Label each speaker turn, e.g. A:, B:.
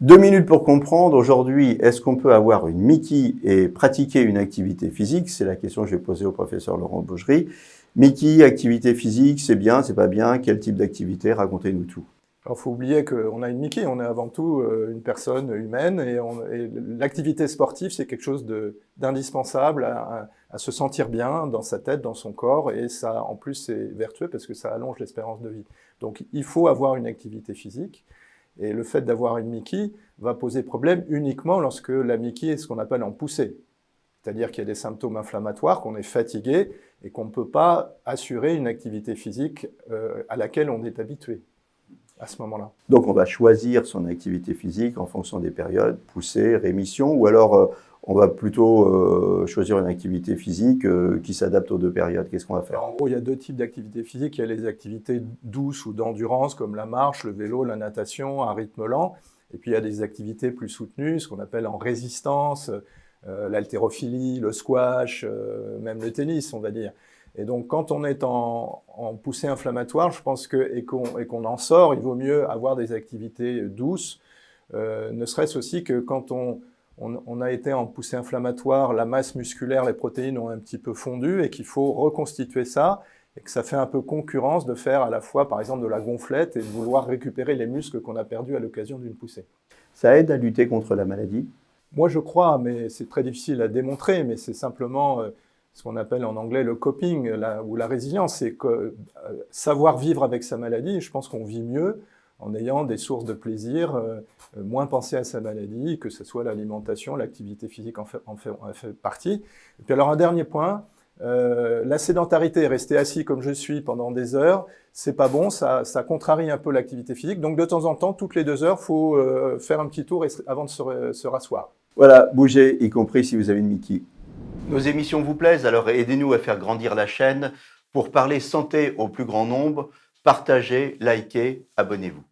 A: 2 minutes pour comprendre. Aujourd'hui, est-ce qu'on peut avoir une Mickey et pratiquer une activité physique? C'est la question que je vais poser au professeur Laurent Bougerie. Mickey, activité physique, c'est bien, c'est pas bien? Quel type d'activité? Racontez-nous tout.
B: Alors, il faut oublier qu'on a une Mickey, on est avant tout une personne humaine et l'activité sportive, c'est quelque chose d'indispensable à se sentir bien dans sa tête, dans son corps, et ça, en plus, c'est vertueux parce que ça allonge l'espérance de vie. Donc, il faut avoir une activité physique, et le fait d'avoir une Mickey va poser problème uniquement lorsque la Mickey est ce qu'on appelle en poussée. C'est-à-dire qu'il y a des symptômes inflammatoires, qu'on est fatigué et qu'on ne peut pas assurer une activité physique à laquelle on est habitué à ce moment-là.
A: Donc on va choisir son activité physique en fonction des périodes, poussée, rémission, ou alors on va plutôt choisir une activité physique qui s'adapte aux deux périodes. Qu'est-ce qu'on va faire?
B: Alors, en gros, il y a deux types d'activités physiques. Il y a les activités douces ou d'endurance, comme la marche, le vélo, la natation, à rythme lent. Et puis il y a des activités plus soutenues, ce qu'on appelle en résistance, l'haltérophilie, le squash, même le tennis, on va dire. Et donc, quand on est en poussée inflammatoire, je pense et qu'on en sort, il vaut mieux avoir des activités douces, ne serait-ce aussi que quand on a été en poussée inflammatoire, la masse musculaire, les protéines ont un petit peu fondu et qu'il faut reconstituer ça, et que ça fait un peu concurrence de faire à la fois, par exemple, de la gonflette et de vouloir récupérer les muscles qu'on a perdus à l'occasion d'une poussée.
A: Ça aide à lutter contre la maladie?
B: Moi, je crois, mais c'est très difficile à démontrer, mais c'est simplement ce qu'on appelle en anglais le coping ou la résilience. C'est savoir vivre avec sa maladie. Je pense qu'on vit mieux en ayant des sources de plaisir, moins penser à sa maladie, que ce soit l'alimentation, l'activité physique en fait partie. Et puis alors un dernier point, la sédentarité, rester assis comme je suis pendant des heures, c'est pas bon, ça contrarie un peu l'activité physique. Donc de temps en temps, toutes les 2 heures, il faut faire un petit tour avant de se rasseoir.
A: Voilà, bougez, y compris si vous avez une Mickey. Nos émissions vous plaisent, alors aidez-nous à faire grandir la chaîne pour parler santé au plus grand nombre. Partagez, likez, abonnez-vous.